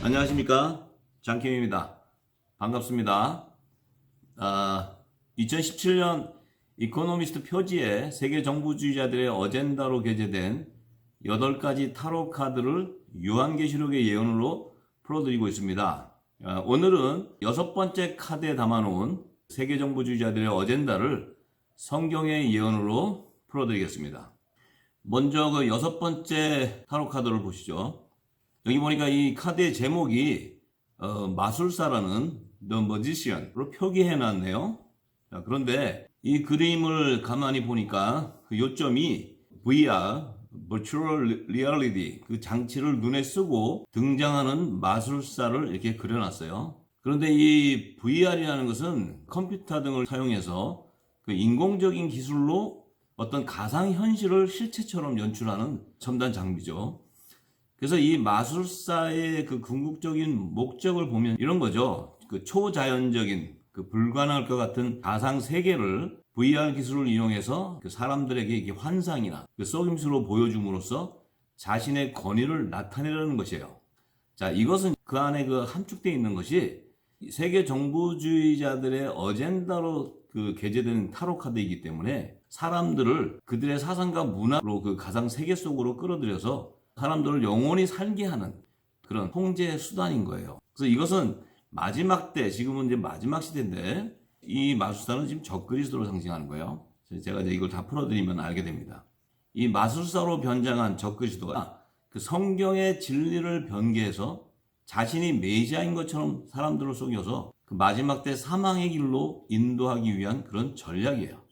안녕하십니까, 장킴입니다. 반갑습니다. 2017년 이코노미스트 표지에 세계 정부주의자들의 어젠다로 게재된 8가지 타로 카드를 요한계시록의 예언으로 풀어드리고 있습니다. 오늘은 6번째 카드에 담아놓은 세계 정부주의자들의 어젠다를 성경의 예언으로 풀어드리겠습니다. 먼저 그 6번째 타로 카드를 보시죠. 여기 보니까 이 카드의 제목이 마술사라는 The Magician으로 표기해놨네요. 자, 그런데 이 그림을 가만히 보니까 그 요점이 VR, Virtual Reality, 그 장치를 눈에 쓰고 등장하는 마술사를 이렇게 그려놨어요. 그런데 이 VR이라는 것은 컴퓨터 등을 사용해서 그 인공적인 기술로 어떤 가상현실을 실체처럼 연출하는 첨단 장비죠. 그래서 이 마술사의 그 궁극적인 목적을 보면 이런 거죠. 그 초자연적인, 그 불가능할 것 같은 가상 세계를 VR 기술을 이용해서 그 사람들에게 이게 환상이나 그 속임수로 보여줌으로써 자신의 권위를 나타내려는 것이에요. 자, 이것은 그 안에 그 함축되어 있는 것이 세계 정부주의자들의 어젠다로 그 게재된 타로 카드이기 때문에 사람들을 그들의 사상과 문화로 그 가상 세계 속으로 끌어들여서 사람들을 영원히 살게 하는 그런 통제 수단인 거예요. 그래서 이것은 마지막 때, 지금은 이제 마지막 시대인데 이 마술사는 지금 적그리스도를 상징하는 거예요. 제가 이제 이걸 다 풀어드리면 알게 됩니다. 이 마술사로 변장한 적그리스도가 그 성경의 진리를 변개해서 자신이 메시아인 것처럼 사람들을 속여서 그 마지막 때 사망의 길로 인도하기 위한 그런 전략이에요.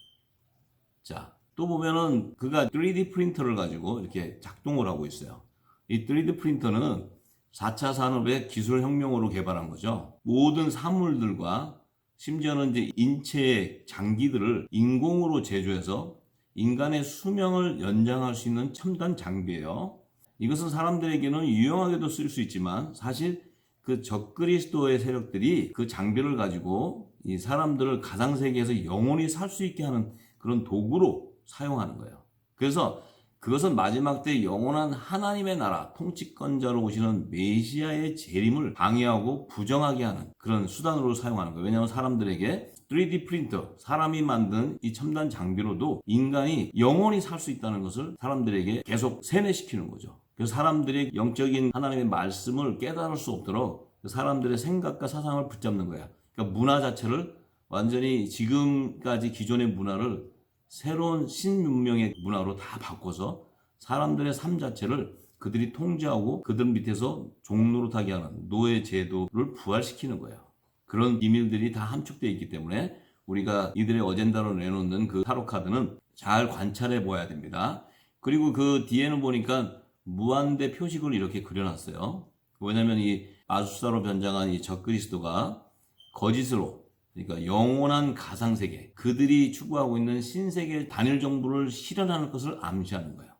자, 또 보면은 그가 3D 프린터를 가지고 이렇게 작동을 하고 있어요. 이 3D 프린터는 4차 산업의 기술 혁명으로 개발한 거죠. 모든 사물들과 심지어는 이제 인체의 장기들을 인공으로 제조해서 인간의 수명을 연장할 수 있는 첨단 장비예요. 이것은 사람들에게는 유용하게도 쓸 수 있지만 사실 그 적그리스도의 세력들이 그 장비를 가지고 이 사람들을 가상세계에서 영원히 살 수 있게 하는 그런 도구로 사용하는 거예요. 그래서 그것은 마지막 때 영원한 하나님의 나라 통치권자로 오시는 메시아의 재림을 방해하고 부정하게 하는 그런 수단으로 사용하는 거예요. 왜냐하면 사람들에게 3D 프린터, 사람이 만든 이 첨단 장비로도 인간이 영원히 살 수 있다는 것을 사람들에게 계속 세뇌시키는 거죠. 그래서 사람들이 영적인 하나님의 말씀을 깨달을 수 없도록 사람들의 생각과 사상을 붙잡는 거야. 그러니까 문화 자체를 완전히 지금까지 기존의 문화를 새로운 신문명의 문화로 다 바꿔서 사람들의 삶 자체를 그들이 통제하고 그들 밑에서 종노릇하게 하는 노예 제도를 부활시키는 거예요. 그런 비밀들이 다 함축되어 있기 때문에 우리가 이들의 어젠다로 내놓는 그 타로 카드는 잘 관찰해 보아야 됩니다. 그리고 그 뒤에는 보니까 무한대 표식을 이렇게 그려놨어요. 왜냐하면 이 마술사로 변장한 이 적그리스도가 거짓으로, 그러니까 영원한 가상세계, 그들이 추구하고 있는 신세계 단일 정부를 실현하는 것을 암시하는 거예요.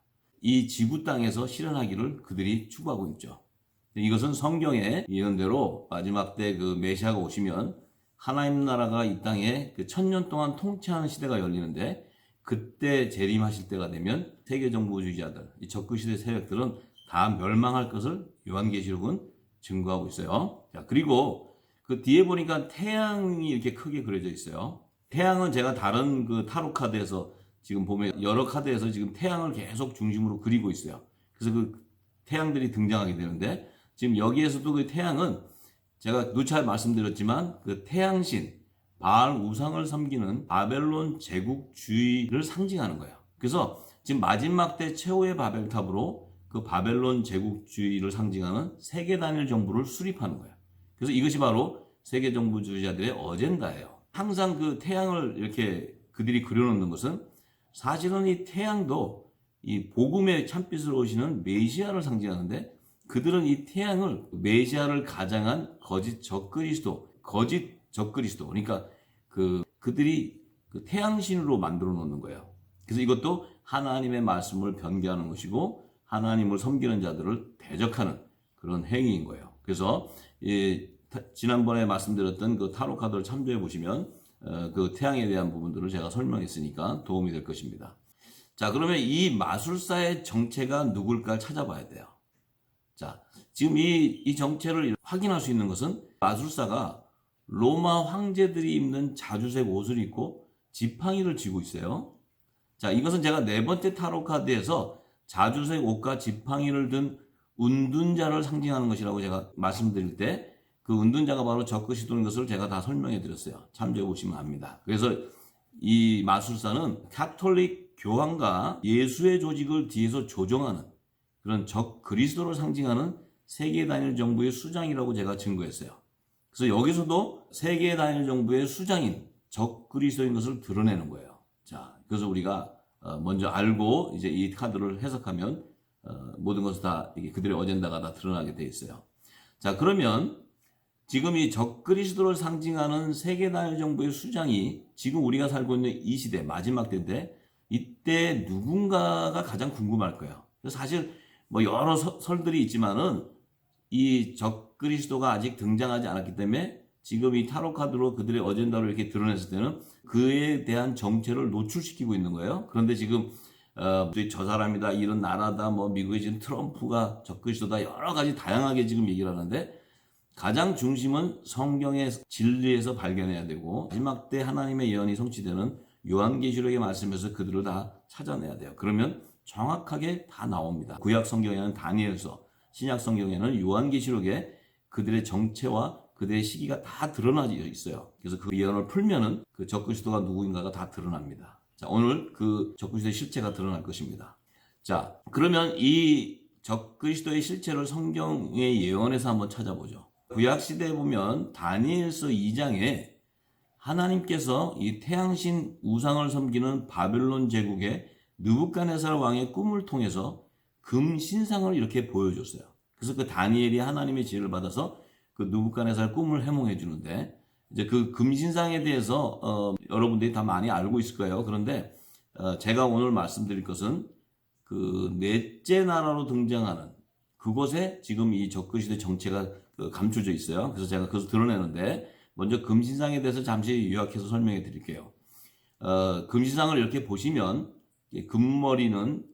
이 지구 땅에서 실현하기를 그들이 추구하고 있죠. 이것은 성경의 예언대로 마지막 때 그 메시아가 오시면 하나님 나라가 이 땅에 그 1000년 동안 통치하는 시대가 열리는데 그때 재림하실 때가 되면 세계 정부주의자들, 이 적그리스도의 세력들은 다 멸망할 것을 요한계시록은 증거하고 있어요. 자, 그리고 그 뒤에 보니까 태양이 이렇게 크게 그려져 있어요. 태양은 제가 다른 그 타로 카드에서 지금 보면 여러 카드에서 지금 태양을 계속 중심으로 그리고 있어요. 그래서 그 태양들이 등장하게 되는데 지금 여기에서도 그 태양은 제가 누차 말씀드렸지만 그 태양신, 바알 우상을 섬기는 바벨론 제국주의를 상징하는 거예요. 그래서 지금 마지막 때 최후의 바벨탑으로 그 바벨론 제국주의를 상징하는 세계 단일 정부를 수립하는 거예요. 그래서 이것이 바로 세계 정부주의자들의 어젠다예요. 항상 그 태양을 이렇게 그들이 그려놓는 것은 사실은 이 태양도 이 복음의 참빛으로 오시는 메시아를 상징하는데 그들은 이 태양을 메시아를 가장한 거짓 적그리스도, 그러니까 그들이 그 태양신으로 만들어 놓는 거예요. 그래서 이것도 하나님의 말씀을 변개하는 것이고 하나님을 섬기는 자들을 대적하는 그런 행위인 거예요. 그래서 지난번에 말씀드렸던 그 타로 카드를 참조해 보시면 그 태양에 대한 부분들을 제가 설명했으니까 도움이 될 것입니다. 자, 그러면 이 마술사의 정체가 누굴까 찾아봐야 돼요. 자, 지금 이 정체를 확인할 수 있는 것은 마술사가 로마 황제들이 입는 자주색 옷을 입고 지팡이를 쥐고 있어요. 자, 이것은 제가 네 번째 타로 카드에서 자주색 옷과 지팡이를 든 운둔자를 상징하는 것이라고 제가 말씀드릴 때 그 운둔자가 바로 적그리스도인 것을 제가 다 설명해 드렸어요. 참조해 보시면 압니다. 그래서 이 마술사는 가톨릭 교황과 예수의 조직을 뒤에서 조종하는 그런 적그리스도를 상징하는 세계 단일 정부의 수장이라고 제가 증거했어요. 그래서 여기서도 세계 단일 정부의 수장인 적그리스도인 것을 드러내는 거예요. 자, 그래서 우리가 먼저 알고 이제 이 카드를 해석하면 모든 것이 다 그들의 어젠다가 다 드러나게 돼 있어요. 자, 그러면 지금 이 적그리스도를 상징하는 세계 단일 정부의 수장이 지금 우리가 살고 있는 이 시대 마지막 때인데 이때 누군가가 가장 궁금할 거예요. 사실 뭐 여러 설들이 있지만은 이 적그리스도가 아직 등장하지 않았기 때문에 지금 이 타로 카드로 그들의 어젠다를 이렇게 드러냈을 때는 그에 대한 정체를 노출시키고 있는 거예요. 그런데 지금 저 사람이다, 이런 나라다, 뭐 미국의 지금 트럼프가 적그리스도다, 여러 가지 다양하게 지금 얘기를 하는데 가장 중심은 성경의 진리에서 발견해야 되고 마지막 때 하나님의 예언이 성취되는 요한계시록의 말씀에서 그들을 다 찾아내야 돼요. 그러면 정확하게 다 나옵니다. 구약 성경에는 다니엘서, 신약 성경에는 요한계시록에 그들의 정체와 그들의 시기가 다 드러나져 있어요. 그래서 그 예언을 풀면은 그 적그리스도가 누구인가가 다 드러납니다. 자, 오늘 그 적그리스도의 실체가 드러날 것입니다. 자, 그러면 이 적그리스도의 실체를 성경의 예언에서 한번 찾아보죠. 구약 시대에 보면 다니엘서 2장에 하나님께서 이 태양신 우상을 섬기는 바벨론 제국의 느부갓네살 왕의 꿈을 통해서 금 신상을 이렇게 보여줬어요. 그래서 그 다니엘이 하나님의 지혜를 받아서 그 느부갓네살 꿈을 해몽해 주는데 이제 그 금 신상에 대해서 여러분들이 다 많이 알고 있을 거예요. 그런데 제가 오늘 말씀드릴 것은 그 넷째 나라로 등장하는 그곳에 지금 이 적그리스도의 정체가 감춰져 있어요. 그래서 제가 그것을 드러내는데 먼저 금신상에 대해서 잠시 요약해서 설명해 드릴게요. 금신상을 이렇게 보시면 금머리는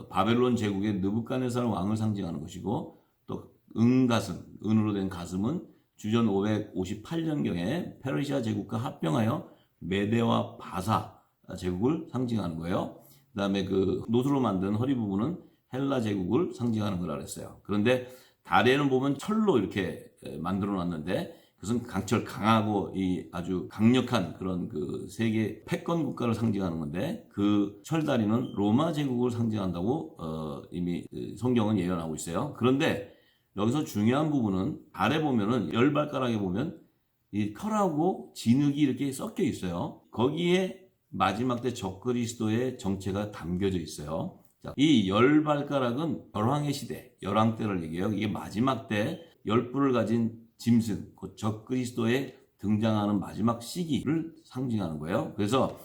바벨론 제국의 느부갓네살 왕을 상징하는 것이고 또 은가슴, 은으로 된 가슴은 주전 558년경에 페르시아 제국과 합병하여 메대와 바사 제국을 상징하는 거예요. 그 다음에 그 노수로 만든 허리 부분은 헬라 제국을 상징하는 거라 그랬어요. 그런데 다리에는 보면 철로 이렇게 만들어 놨는데 그것은 강하고 이 아주 강력한 그런 그 세계 패권 국가를 상징하는 건데 그 철다리는 로마 제국을 상징한다고 이미 성경은 예언하고 있어요. 그런데 여기서 중요한 부분은 아래 보면은 열 발가락에 보면 이 털하고 진흙이 이렇게 섞여 있어요. 거기에 마지막 때 적그리스도의 정체가 담겨져 있어요. 이 열 발가락은 열왕의 시대, 열왕 때를 얘기해요. 이게 마지막 때 열뿔을 가진 짐승, 곧 적그리스도에 등장하는 마지막 시기를 상징하는 거예요. 그래서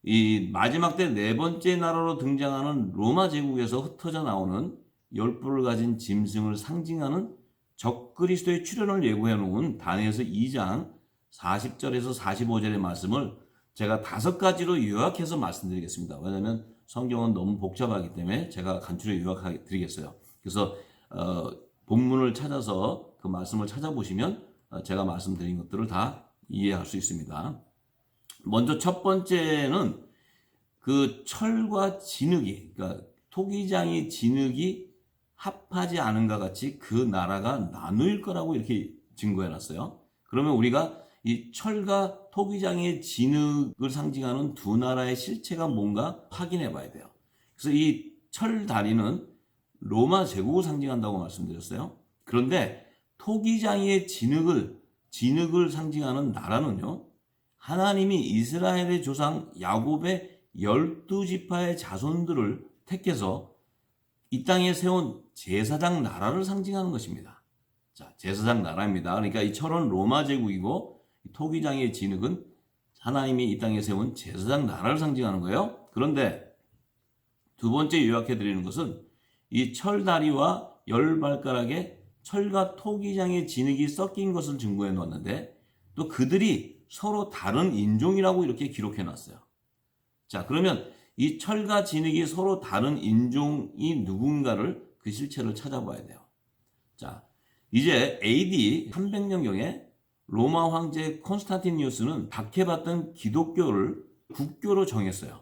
이 마지막 때 네 번째 나라로 등장하는 로마 제국에서 흩어져 나오는 열뿔을 가진 짐승을 상징하는 적그리스도의 출현을 예고해 놓은 다니엘서 2장 40절에서 45절의 말씀을 제가 5가지로 요약해서 말씀드리겠습니다. 왜냐하면 성경은 너무 복잡하기 때문에 제가 간추려 요약해 드리겠어요. 그래서 본문을 찾아서 그 말씀을 찾아보시면 제가 말씀드린 것들을 다 이해할 수 있습니다. 먼저 첫 번째는 그 철과 진흙이, 그러니까 토기장이 진흙이 합하지 않은가 같이 그 나라가 나누일 거라고 이렇게 증거해 놨어요. 그러면 우리가 이 철과 토기장의 진흙을 상징하는 두 나라의 실체가 뭔가 확인해 봐야 돼요. 그래서 이 철다리는 로마 제국을 상징한다고 말씀드렸어요. 그런데 토기장의 진흙을 상징하는 나라는요, 하나님이 이스라엘의 조상 야곱의 12지파의 자손들을 택해서 이 땅에 세운 제사장 나라를 상징하는 것입니다. 자, 제사장 나라입니다. 그러니까 이 철은 로마 제국이고 토기장의 진흙은 하나님이 이 땅에 세운 제사장 나라를 상징하는 거예요. 그런데 두 번째 요약해 드리는 것은 이 철다리와 열 발가락에 철과 토기장의 진흙이 섞인 것을 증거해 놓았는데 또 그들이 서로 다른 인종이라고 이렇게 기록해 놨어요. 자, 그러면 이 철과 진흙이 서로 다른 인종이 누군가를 그 실체를 찾아봐야 돼요. 자, 이제 AD 300년경에 로마 황제 콘스탄티니우스는 박해받던 기독교를 국교로 정했어요.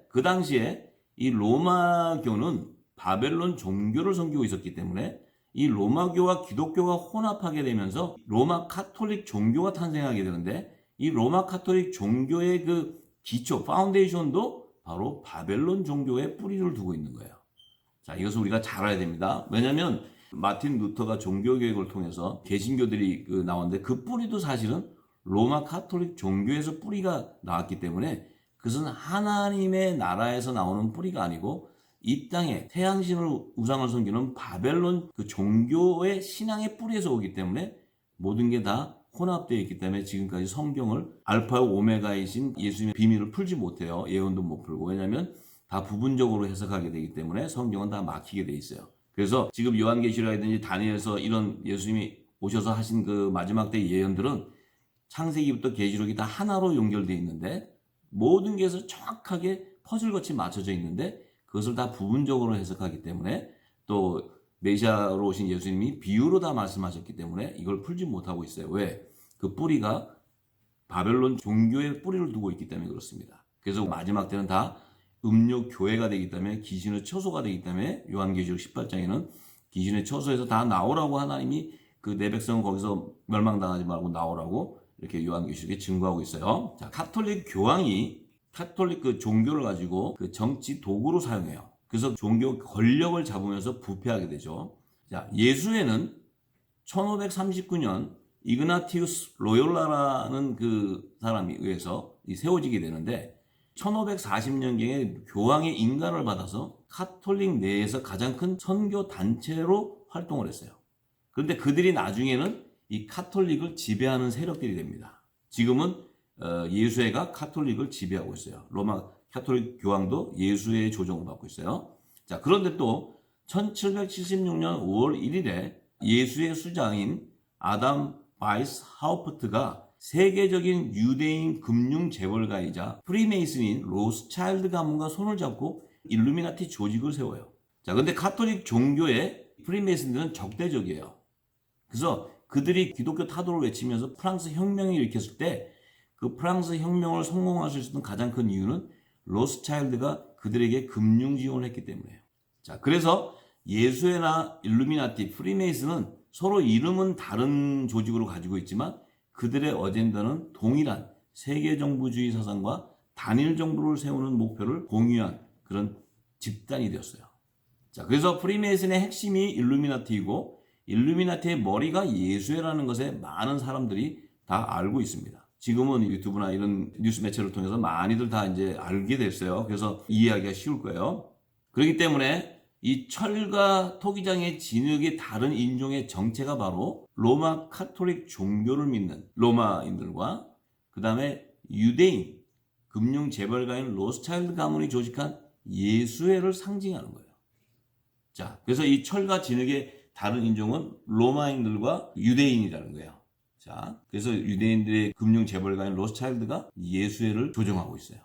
그 당시에 이 로마교는 바벨론 종교를 섬기고 있었기 때문에 이 로마교와 기독교가 혼합하게 되면서 로마 카톨릭 종교가 탄생하게 되는데, 이 로마 카톨릭 종교의 그 기초, 파운데이션도 바로 바벨론 종교에 뿌리를 두고 있는 거예요. 자, 이것을 우리가 잘 알아야 됩니다. 왜냐하면 마틴 루터가 종교개혁을 통해서 개신교들이 나왔는데 그 뿌리도 사실은 로마 카톨릭 종교에서 뿌리가 나왔기 때문에 그것은 하나님의 나라에서 나오는 뿌리가 아니고 이 땅에 태양신을 우상을 섬기는 바벨론 그 종교의 신앙의 뿌리에서 오기 때문에 모든 게 다 혼합되어 있기 때문에 지금까지 성경을 알파와 오메가이신 예수님의 비밀을 풀지 못해요. 예언도 못 풀고. 왜냐하면 다 부분적으로 해석하게 되기 때문에 성경은 다 막히게 돼 있어요. 그래서 지금 요한계시록이라든지 다니엘서 이런 예수님이 오셔서 하신 그 마지막 때 예언들은 창세기부터 계시록이 다 하나로 연결되어 있는데 모든 게서 정확하게 퍼즐같이 맞춰져 있는데 그것을 다 부분적으로 해석하기 때문에 또 메시아로 오신 예수님이 비유로 다 말씀하셨기 때문에 이걸 풀지 못하고 있어요. 왜? 그 뿌리가 바벨론 종교의 뿌리를 두고 있기 때문에 그렇습니다. 그래서 마지막 때는 다 음료 교회가 되기 때문에 귀신의 처소가 되기 때문에 요한계시록 18장에는 귀신의 처소에서 다 나오라고 하나님이 그 내 백성은 거기서 멸망당하지 말고 나오라고 이렇게 요한계시록에 증거하고 있어요. 자, 카톨릭 교황이 카톨릭 그 종교를 가지고 그 정치 도구로 사용해요. 그래서 종교 권력을 잡으면서 부패하게 되죠. 자, 예수회는 1539년 이그나티우스 로욜라라는 그 사람에 의해서 세워지게 되는데 1540년경에 교황의 인가를 받아서 카톨릭 내에서 가장 큰 선교 단체로 활동을 했어요. 그런데 그들이 나중에는 이 카톨릭을 지배하는 세력들이 됩니다. 지금은 예수회가 카톨릭을 지배하고 있어요. 로마 카톨릭 교황도 예수회의 조정을 받고 있어요. 자, 그런데 또 1776년 5월 1일에 예수회 수장인 아담 바이스 하우프트가 세계적인 유대인 금융 재벌가이자 프리메이슨인 로스차일드 가문과 손을 잡고 일루미나티 조직을 세워요. 자, 근데 카톨릭 종교의 프리메이슨들은 적대적이에요. 그래서 그들이 기독교 타도를 외치면서 프랑스 혁명을 일으켰을 때 그 프랑스 혁명을 성공할 수 있었던 가장 큰 이유는 로스차일드가 그들에게 금융 지원을 했기 때문이에요. 자, 그래서 예수회나 일루미나티, 프리메이슨은 서로 이름은 다른 조직으로 가지고 있지만 그들의 어젠다는 동일한 세계정부주의 사상과 단일 정부를 세우는 목표를 공유한 그런 집단이 되었어요. 자, 그래서 프리메이슨의 핵심이 일루미나티이고 일루미나티의 머리가 예수회라는 것에 많은 사람들이 다 알고 있습니다. 지금은 유튜브나 이런 뉴스 매체를 통해서 많이들 다 이제 알게 됐어요. 그래서 이해하기가 쉬울 거예요. 그렇기 때문에 이 철과 토기장의 진흙이 다른 인종의 정체가 바로 로마 카톨릭 종교를 믿는 로마인들과 그 다음에 유대인 금융 재벌가인 로스차일드 가문이 조직한 예수회를 상징하는 거예요. 자, 그래서 이 철과 진흙의 다른 인종은 로마인들과 유대인이라는 거예요. 자, 그래서 유대인들의 금융 재벌가인 로스차일드가 예수회를 조정하고 있어요.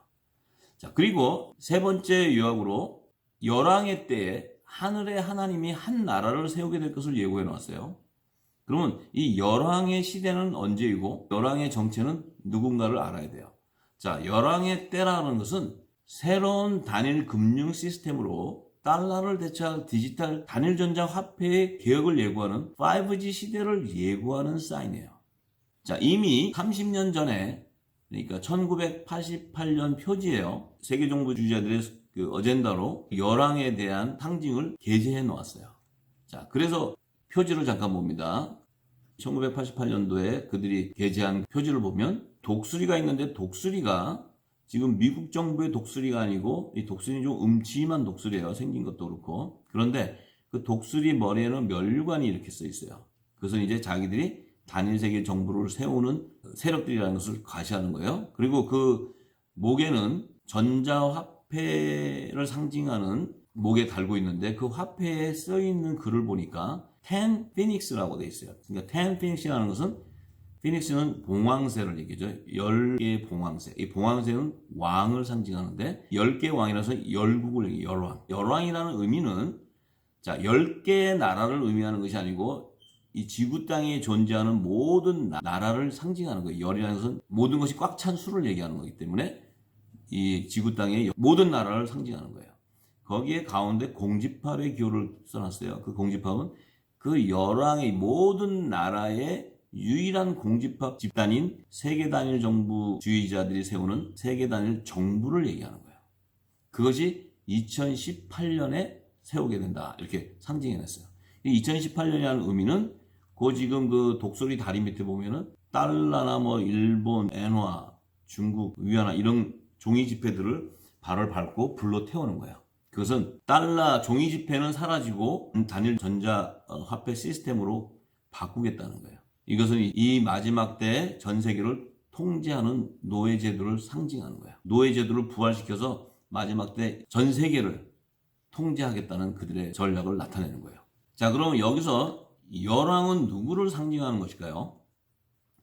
자, 그리고 세 번째 요약으로 열왕의 때에 하늘의 하나님이 한 나라를 세우게 될 것을 예고해 놓았어요. 그러면 이 열왕의 시대는 언제이고 열왕의 정체는 누군가를 알아야 돼요. 자, 열왕의 때라는 것은 새로운 단일 금융 시스템으로 달러를 대체할 디지털 단일 전자 화폐의 개혁을 예고하는 5G 시대를 예고하는 사인이에요. 자, 이미 30년 전에 그러니까 1988년 표지에요. 세계정부주의자들의 그 어젠다로 열왕에 대한 상징을 게재해 놓았어요. 자, 그래서 표지를 잠깐 봅니다. 1988년도에 그들이 게재한 표지를 보면 독수리가 있는데 독수리가 지금 미국 정부의 독수리가 아니고 이 독수리는 좀 음침한 독수리예요. 생긴 것도 그렇고. 그런데 그 독수리 머리에는 면류관이 이렇게 써 있어요. 그것은 이제 자기들이 단일 세계 정부를 세우는 세력들이라는 것을 과시하는 거예요. 그리고 그 목에는 전자화폐를 상징하는 목에 달고 있는데 그 화폐에 써 있는 글을 보니까 10 피닉스라고 돼 있어요. 그러니까 10 피닉스라는 것은 피닉스는 봉황새를 얘기죠. 10개의 봉황새. 이 봉황새는 왕을 상징하는데 10개의 왕이라서 열국을 열왕. 열왕이라는 의미는 자, 10개의 나라를 의미하는 것이 아니고 이 지구 땅에 존재하는 모든 나라를 상징하는 거예요. 열이라는 것은 모든 것이 꽉 찬 수를 얘기하는 거기 때문에 이 지구 땅의 모든 나라를 상징하는 거예요. 거기에 가운데 공집합의 기호를 써놨어요. 그 공집합은 그 열왕의 모든 나라의 유일한 공집합 집단인 세계 단일 정부주의자들이 세우는 세계 단일 정부를 얘기하는 거예요. 그것이 2018년에 세우게 된다. 이렇게 상징해냈어요. 이 2018년이라는 의미는 지금 그 독수리 다리 밑에 보면은 달러나 뭐 일본, 엔화, 중국, 위안화 이런 종이 지폐들을 발을 밟고 불로 태우는 거예요. 그것은 달러 종이 지폐는 사라지고 단일 전자 화폐 시스템으로 바꾸겠다는 거예요. 이것은 이 마지막 때 전 세계를 통제하는 노예 제도를 상징하는 거예요. 노예 제도를 부활시켜서 마지막 때 전 세계를 통제하겠다는 그들의 전략을 나타내는 거예요. 자, 그럼 여기서 열왕은 누구를 상징하는 것일까요?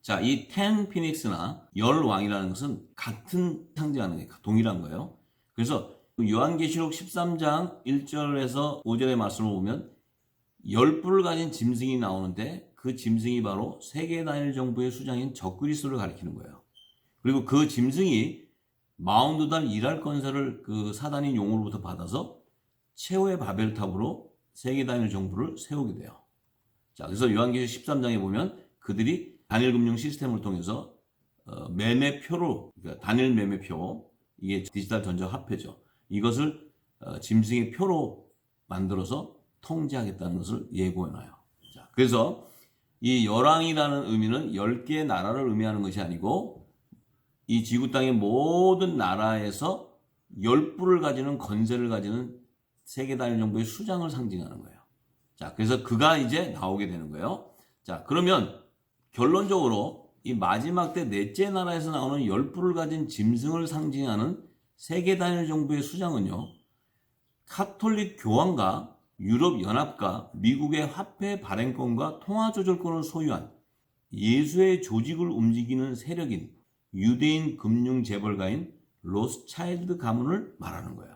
자, 이 텐 피닉스나 열왕이라는 것은 같은 상징하는 게 동일한 거예요. 그래서 요한계시록 13장 1절에서 5절의 말씀을 보면 10뿔을 가진 짐승이 나오는데 그 짐승이 바로 세계 단일 정부의 수장인 적그리스도를 가리키는 거예요. 그리고 그 짐승이 42달 일할 권세를 그 사단인 용으로부터 받아서 최후의 바벨탑으로 세계 단일 정부를 세우게 돼요. 자, 그래서 요한계시록 13장에 보면 그들이 단일 금융 시스템을 통해서 매매표로, 그러니까 단일 매매표, 이게 디지털 전자 화폐죠. 이것을 짐승의 표로 만들어서 통제하겠다는 것을 예고해놔요. 자, 그래서 이 열왕이라는 의미는 10개의 나라를 의미하는 것이 아니고 이 지구 땅의 모든 나라에서 10뿔을 가지는 권세를 가지는 세계 단일 정부의 수장을 상징하는 거예요. 자, 그래서 그가 이제 나오게 되는 거예요. 자, 그러면 결론적으로 이 마지막 때 넷째 나라에서 나오는 10뿔을 가진 짐승을 상징하는 세계 단일 정부의 수장은요, 카톨릭 교황과 유럽 연합과 미국의 화폐 발행권과 통화 조절권을 소유한 예수의 조직을 움직이는 세력인 유대인 금융 재벌가인 로스차일드 가문을 말하는 거예요.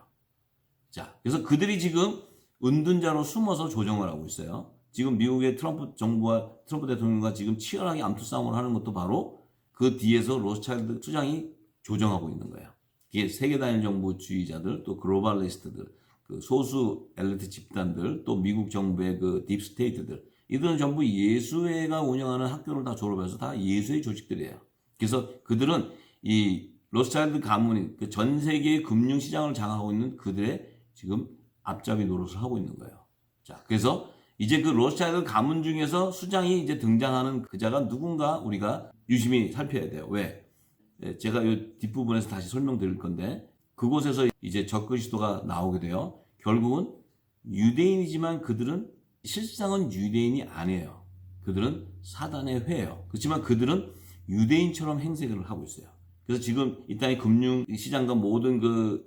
자, 그래서 그들이 지금 은둔자로 숨어서 조정을 하고 있어요. 지금 미국의 트럼프 정부와 트럼프 대통령과 지금 치열하게 암투 싸움을 하는 것도 바로 그 뒤에서 로스차일드 수장이 조정하고 있는 거예요. 이게 세계 단일 정부주의자들, 또 글로벌리스트들, 그 소수 엘리트 집단들, 또 미국 정부의 그 딥스테이트들, 이들은 전부 예수회가 운영하는 학교를 다 졸업해서 다 예수의 조직들이에요. 그래서 그들은 이 로스차일드 가문이 그 전 세계의 금융시장을 장악하고 있는 그들의 지금 앞잡이 노릇을 하고 있는 거예요. 자, 그래서 이제 그 로스차일드 가문 중에서 수장이 이제 등장하는 그자가 누군가 우리가 유심히 살펴야 돼요. 왜? 제가 이 뒷부분에서 다시 설명드릴 건데 그곳에서 이제 적그리스도가 나오게 돼요. 결국은 유대인이지만 그들은 실상은 유대인이 아니에요. 그들은 사단의 회예요. 그렇지만 그들은 유대인처럼 행색을 하고 있어요. 그래서 지금 이 땅의 금융시장과 모든 그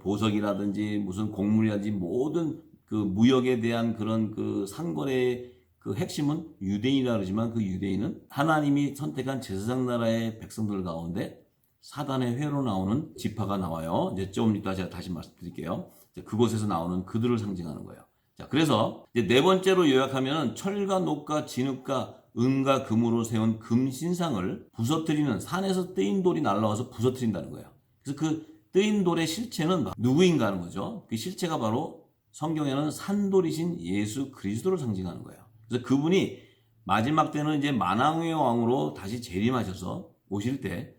보석이라든지 무슨 곡물이라든지 모든 그 무역에 대한 그런 그 상거래의 그 핵심은 유대인이라 그러지만 그 유대인은 하나님이 선택한 제사장 나라의 백성들 가운데 사단의 회로 나오는 지파가 나와요. 이제 좀 이따 제가 다시 말씀드릴게요. 그곳에서 나오는 그들을 상징하는 거예요. 자, 그래서 이제 네 번째로 요약하면 철과 녹과 진흙과 은과 금으로 세운 금신상을 부서뜨리는 산에서 뜨인 돌이 날라와서 부서뜨린다는 거예요. 그래서 그 뜨인 돌의 실체는 누구인가 하는 거죠. 그 실체가 바로 성경에는 산돌이신 예수 그리스도를 상징하는 거예요. 그래서 그분이 마지막 때는 이제 만왕의 왕으로 다시 재림하셔서 오실 때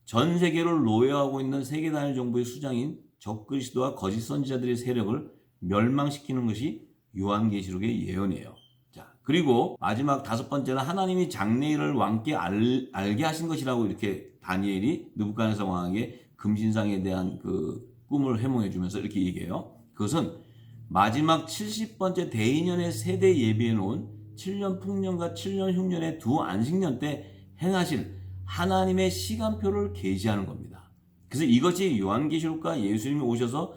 전 세계를 노예하고 있는 세계 단일 정부의 수장인 적그리스도와 거짓 선지자들의 세력을 멸망시키는 것이 요한계시록의 예언이에요. 자, 그리고 마지막 다섯 번째는 하나님이 장래일을 왕께 알게 하신 것이라고 이렇게 다니엘이 느부갓네살 왕에게 금신상에 대한 그 꿈을 해몽해 주면서 이렇게 얘기해요. 그것은 마지막 70번째 대인년의 세대 예비해 놓은 7년 풍년과 7년 흉년의 두 안식년 때 행하실 하나님의 시간표를 계시하는 겁니다. 그래서 이것이 요한계시록과 예수님이 오셔서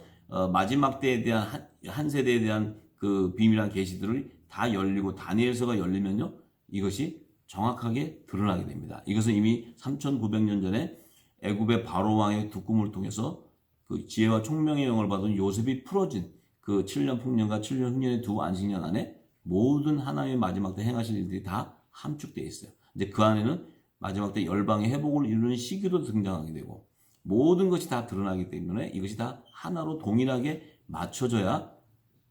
마지막 때에 대한 한 세대에 대한 그 비밀한 계시들을 다 열리고 다니엘서가 열리면요, 이것이 정확하게 드러나게 됩니다. 이것은 이미 3,900년 전에 애굽의 바로 왕의 두 꿈을 통해서 그 지혜와 총명의 영을 받은 요셉이 풀어진 그 7년 풍년과 7년 흉년의 두 안식년 안에 모든 하나님의 마지막 때 행하실 일들이 다 함축되어 있어요. 이제 그 안에는 마지막 때 열방의 회복을 이루는 시기도 등장하게 되고 모든 것이 다 드러나기 때문에 이것이 다 하나로 동일하게 맞춰져야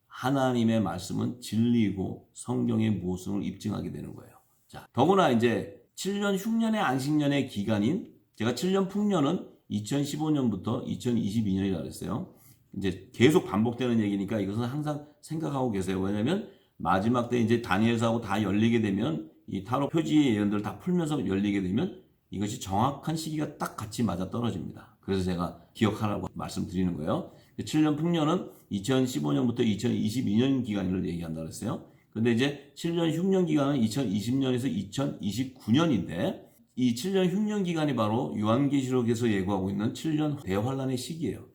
하나님의 말씀은 진리이고 성경의 모순을 입증하게 되는 거예요. 자, 더구나 이제 7년 흉년의 안식년의 기간인 제가 7년 풍년은 2015년부터 2022년이라고 그랬어요. 이제 계속 반복되는 얘기니까 이것은 항상 생각하고 계세요. 왜냐면 마지막 때 이제 다니엘서하고 다 열리게 되면 이 타로 표지의 예언들을 다 풀면서 열리게 되면 이것이 정확한 시기가 딱 같이 맞아 떨어집니다. 그래서 제가 기억하라고 말씀드리는 거예요. 7년 풍년은 2015년부터 2022년 기간을 얘기한다고 했어요. 근데 이제 7년 흉년 기간은 2020년에서 2029년인데 이 7년 흉년 기간이 바로 요한계시록에서 예고하고 있는 7년 대환란의 시기예요.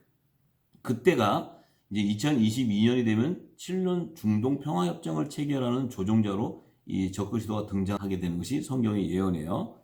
그때가 이제 2022년이 되면 7년 중동 평화협정을 체결하는 조종자로 이 적그리스도가 등장하게 되는 것이 성경의 예언이에요.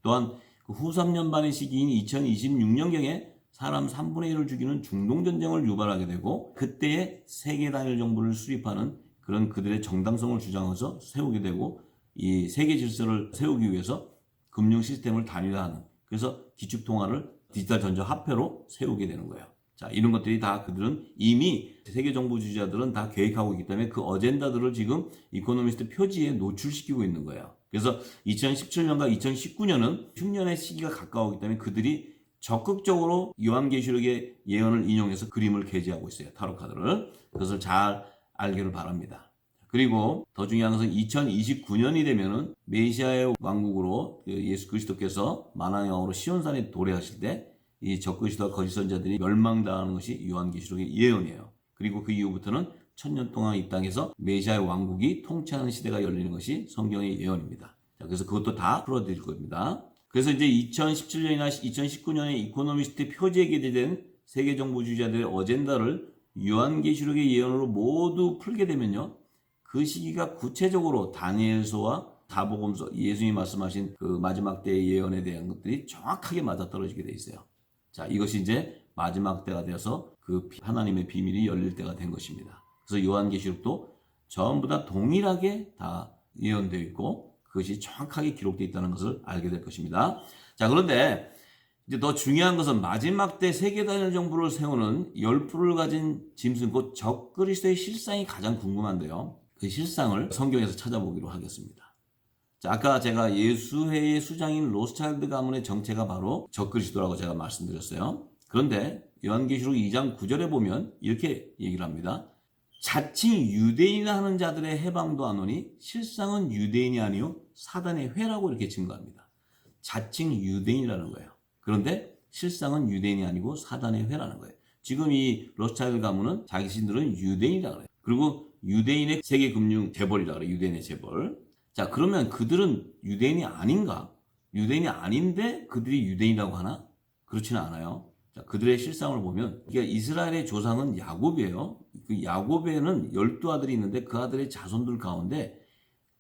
또한 그 후 3년 반의 시기인 2026년경에 사람 3분의 1을 죽이는 중동전쟁을 유발하게 되고 그때에 세계 단일 정부를 수립하는 그런 그들의 정당성을 주장해서 세우게 되고 이 세계 질서를 세우기 위해서 금융 시스템을 단일화하는 그래서 기축통화를 디지털 전자 화폐로 세우게 되는 거예요. 자, 이런 것들이 다 그들은 이미 세계 정부주의자들은 다 계획하고 있기 때문에 그 어젠다들을 지금 이코노미스트 표지에 노출시키고 있는 거예요. 그래서 2017년과 2019년은 흉년의 시기가 가까우기 때문에 그들이 적극적으로 요한계시록의 예언을 인용해서 그림을 게재하고 있어요. 타로카드를. 그것을 잘 알기를 바랍니다. 그리고 더 중요한 것은 2029년이 되면은 메시아의 왕국으로 예수 그리스도께서 만왕의 왕으로 시온산에 도래하실 때 이 적그리스도와 거짓 선자들이 멸망당하는 것이 요한계시록의 예언이에요. 그리고 그 이후부터는 1000년 동안 이 땅에서 메시아의 왕국이 통치하는 시대가 열리는 것이 성경의 예언입니다. 자, 그래서 그것도 다 풀어드릴 겁니다. 그래서 이제 2017년이나 2019년에 이코노미스트 표지에 게재된 세계 정부주의자들의 어젠다를 요한계시록의 예언으로 모두 풀게 되면요. 그 시기가 구체적으로 다니엘서와 다복음서, 예수님이 말씀하신 그 마지막 때의 예언에 대한 것들이 정확하게 맞아떨어지게 돼 있어요. 자, 이것이 이제 마지막 때가 되어서 그 하나님의 비밀이 열릴 때가 된 것입니다. 그래서 요한계시록도 전부 다 동일하게 다 예언되어 있고 그것이 정확하게 기록되어 있다는 것을 알게 될 것입니다. 자, 그런데 이제 더 중요한 것은 마지막 때 세계 단일 정부를 세우는 열불을 가진 짐승 곧 적그리스도의 실상이 가장 궁금한데요. 그 실상을 성경에서 찾아보기로 하겠습니다. 자, 아까 제가 예수회의 수장인 로스차일드 가문의 정체가 바로 적그리스도라고 제가 말씀드렸어요. 그런데 요한계시록 2장 9절에 보면 이렇게 얘기를 합니다. 자칭 유대인이라 하는 자들의 해방도 하노니 실상은 유대인이 아니요 사단의 회라고 이렇게 증거합니다. 자칭 유대인이라는 거예요. 그런데 실상은 유대인이 아니고 사단의 회라는 거예요. 지금 이 로스차일드 가문은 자기신들은 유대인이라고 그래요. 그리고 유대인의 세계금융 재벌이라고 그래요. 유대인의 재벌. 자, 그러면 그들은 유대인이 아닌가? 유대인이 아닌데 그들이 유대인이라고 하나? 그렇지는 않아요. 자, 그들의 실상을 보면 그러니까 이스라엘의 조상은 야곱이에요. 그 야곱에는 12아들이 있는데 그 아들의 자손들 가운데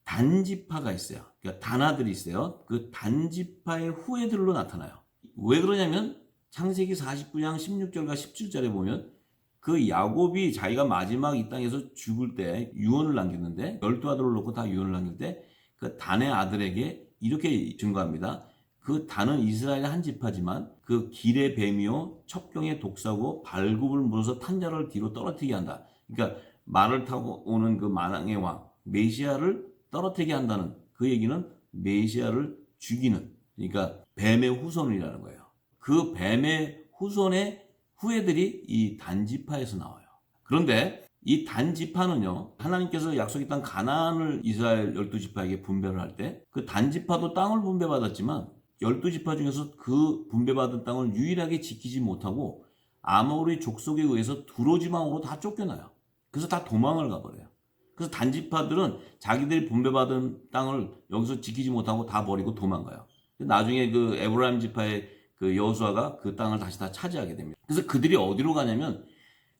단지파가 있어요. 그러니까 단아들이 있어요. 그 단지파의 후예들로 나타나요. 왜 그러냐면 창세기 49장 16절과 17절에 보면 그 야곱이 자기가 마지막 이 땅에서 죽을 때 유언을 남겼는데 12아들을 놓고 다 유언을 남길 때 그 단의 아들에게 이렇게 증거합니다. 그 단은 이스라엘의 한 지파지만 그 길의 뱀이요 첩경의 독사고 발굽을 물어서 탄자를 뒤로 떨어뜨리게 한다. 그러니까 말을 타고 오는 그 만왕의 왕 메시아를 떨어뜨리게 한다는 그 얘기는 메시아를 죽이는 그러니까 뱀의 후손이라는 거예요. 그 뱀의 후손의 후예들이 이 단지파에서 나와요. 그런데 이 단지파는요, 하나님께서 약속의 땅 가나안을 이스라엘 12지파에게 분배를 할 때 그 단지파도 땅을 분배받았지만 12지파 중에서 그 분배받은 땅을 유일하게 지키지 못하고 아모리 족속에 의해서 두로 지방으로 다 쫓겨나요. 그래서 다 도망을 가버려요. 그래서 단지파들은 자기들이 분배받은 땅을 여기서 지키지 못하고 다 버리고 도망가요. 나중에 그 에브라임 지파의 그 여호수아가 그 땅을 다시 다 차지하게 됩니다. 그래서 그들이 어디로 가냐면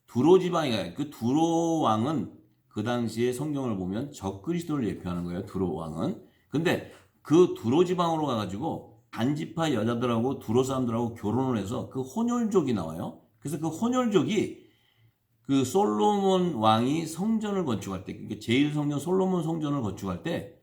두로 지방에 가요. 그 두로 왕은 그 당시에 성경을 보면 적그리스도를 예표하는 거예요. 두로 왕은. 근데 그 두로 지방으로 가가지고 단지파 여자들하고 두로 사람들하고 결혼을 해서 그 혼혈족이 나와요. 그래서 그 혼혈족이 그 솔로몬 왕이 성전을 건축할 때, 그러니까 제1성전 솔로몬 성전을 건축할 때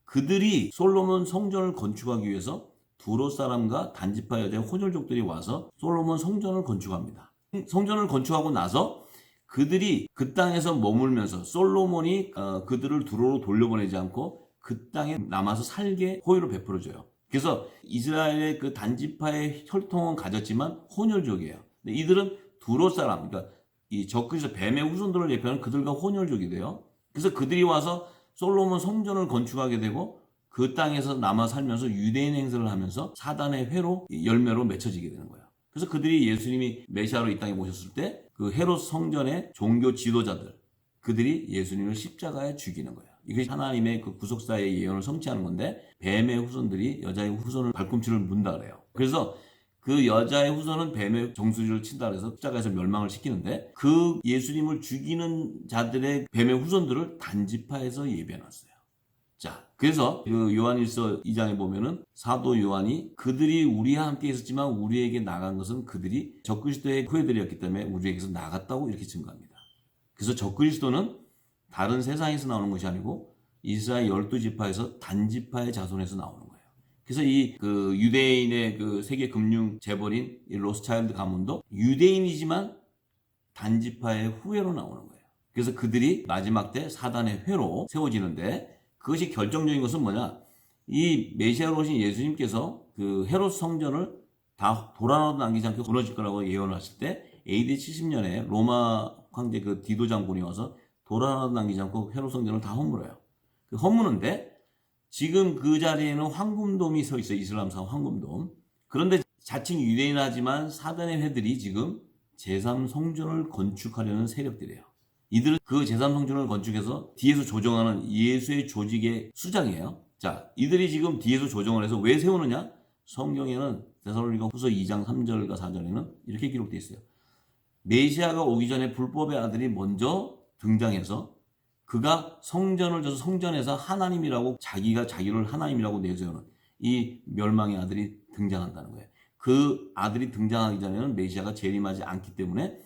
그들이 솔로몬 성전을 건축하기 위해서 두로 사람과 단지파 여자의 혼혈족들이 와서 솔로몬 성전을 건축합니다. 성전을 건축하고 나서 그들이 그 땅에서 머물면서 솔로몬이 그들을 두로로 돌려보내지 않고 그 땅에 남아서 살게 호의를 베풀어줘요. 그래서 이스라엘의 그 단지파의 혈통은 가졌지만 혼혈족이에요. 근데 이들은 두로 사람, 그러니까 이 적그리스도 뱀의 후손들을 예표하는 그들과 혼혈족이 돼요. 그래서 그들이 와서 솔로몬 성전을 건축하게 되고 그 땅에서 남아 살면서 유대인 행세를 하면서 사단의 회로 열매로 맺혀지게 되는 거예요. 그래서 그들이 예수님이 메시아로 이 땅에 오셨을 때 그 헤롯 성전의 종교 지도자들, 그들이 예수님을 십자가에 죽이는 거예요. 이것이 하나님의 그 구속사의 예언을 성취하는 건데 뱀의 후손들이 여자의 후손을 발꿈치를 문다 그래요. 그래서 그 여자의 후손은 뱀의 정수리를 친다 그래서 십자가에서 멸망을 시키는데 그 예수님을 죽이는 자들의 뱀의 후손들을 단지파에서 예배해놨어요. 자, 그래서 그 요한일서 2장에 보면은 사도 요한이 그들이 우리와 함께 있었지만 우리에게 나간 것은 그들이 적그리스도의 후예들이었기 때문에 우리에게서 나갔다고 이렇게 증거합니다. 그래서 적그리스도는 다른 세상에서 나오는 것이 아니고 이스라엘 12지파에서 단지파의 자손에서 나오는 거예요. 그래서 이 그 유대인의 그 세계 금융 재벌인 이 로스차일드 가문도 유대인이지만 단지파의 후예로 나오는 거예요. 그래서 그들이 마지막 때 사단의 회로 세워지는데 그것이 결정적인 것은 뭐냐? 이 메시아로 오신 예수님께서 그 헤롯 성전을 다 돌아나도 남기지 않고 무너질 거라고 예언을 하실 때 AD 70년에 로마 황제 그 디도 장군이 와서 돌아나도 남기지 않고 헤롯 성전을 다 허물어요. 그 허무는데 지금 그 자리에는 황금돔이 서 있어요. 이슬람사 황금돔. 그런데 자칭 유대인하지만 사단의 회들이 지금 제3성전을 건축하려는 세력들이에요. 이들은 그 제3성전을 건축해서 뒤에서 조정하는 예수의 조직의 수장이에요. 자, 이들이 지금 뒤에서 조정을 해서 왜 세우느냐? 성경에는 데살로니가 후서 2장 3절과 4절에는 이렇게 기록되어 있어요. 메시아가 오기 전에 불법의 아들이 먼저 등장해서 그가 성전을 져서 성전에서 하나님이라고 자기가 자기를 하나님이라고 내세우는 이 멸망의 아들이 등장한다는 거예요. 그 아들이 등장하기 전에는 메시아가 재림하지 않기 때문에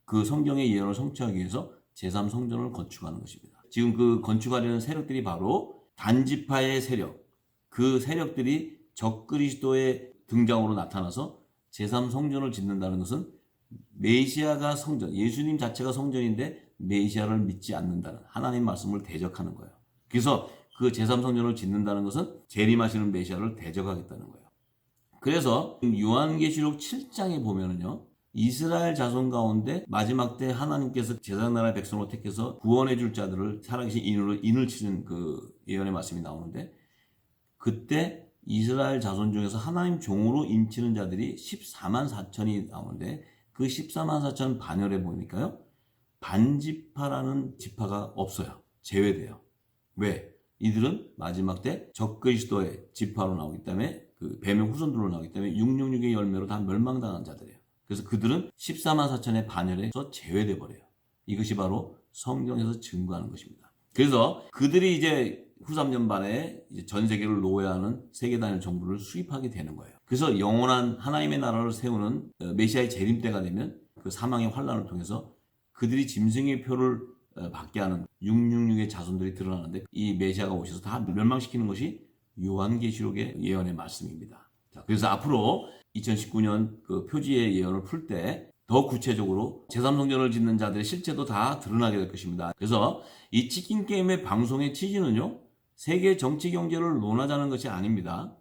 그 성경의 예언을 성취하기 위해서 제3성전을 건축하는 것입니다. 지금 그 건축하려는 세력들이 바로 단지파의 세력, 그 세력들이 적그리스도의 등장으로 나타나서 제3성전을 짓는다는 것은 메시아가 성전, 예수님 자체가 성전인데 메시아를 믿지 않는다는 하나님 말씀을 대적하는 거예요. 그래서 그 제3성전을 짓는다는 것은 재림하시는 메시아를 대적하겠다는 거예요. 그래서 요한계시록 7장에 보면은요, 이스라엘 자손 가운데 마지막 때 하나님께서 제사장나라의 백성으로 택해서 구원해 줄 자들을 살아계신 인을 치는 그 예언의 말씀이 나오는데 그때 이스라엘 자손 중에서 하나님 종으로 임치는 자들이 14만 4천이 나오는데 그 14만 4천 반열에 보니까요. 반지파라는 지파가 없어요. 제외돼요. 왜? 이들은 마지막 때 적그리스도의 지파로 나오기 때문에 그 뱀의 후손들로 나오기 때문에 666의 열매로 다 멸망당한 자들이에요. 그래서 그들은 14만 4천의 반열에서 제외돼 버려요. 이것이 바로 성경에서 증거하는 것입니다. 그래서 그들이 이제 후 3년 반에 이제 전 세계를 노예하는 세계 단일 정부를 수립하게 되는 거예요. 그래서 영원한 하나님의 나라를 세우는 메시아의 재림 때가 되면 그 사망의 환란을 통해서 그들이 짐승의 표를 받게 하는 666의 자손들이 드러나는데 이 메시아가 오셔서 다 멸망시키는 것이 요한계시록의 예언의 말씀입니다. 자, 그래서 앞으로 2019년 그 표지의 예언을 풀 때 더 구체적으로 제3성전을 짓는 자들의 실체도 다 드러나게 될 것입니다. 그래서 이 치킨 게임의 방송의 취지는요, 세계 정치 경제를 논하자는 것이 아닙니다.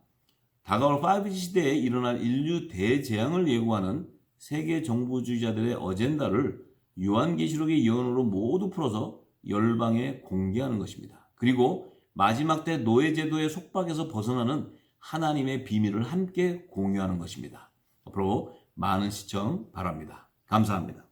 다가올 5G 시대에 일어날 인류 대재앙을 예고하는 세계 정부주의자들의 어젠다를 요한계시록의 예언으로 모두 풀어서 열방에 공개하는 것입니다. 그리고 마지막 때 노예제도의 속박에서 벗어나는 하나님의 비밀을 함께 공유하는 것입니다. 앞으로 많은 시청 바랍니다. 감사합니다.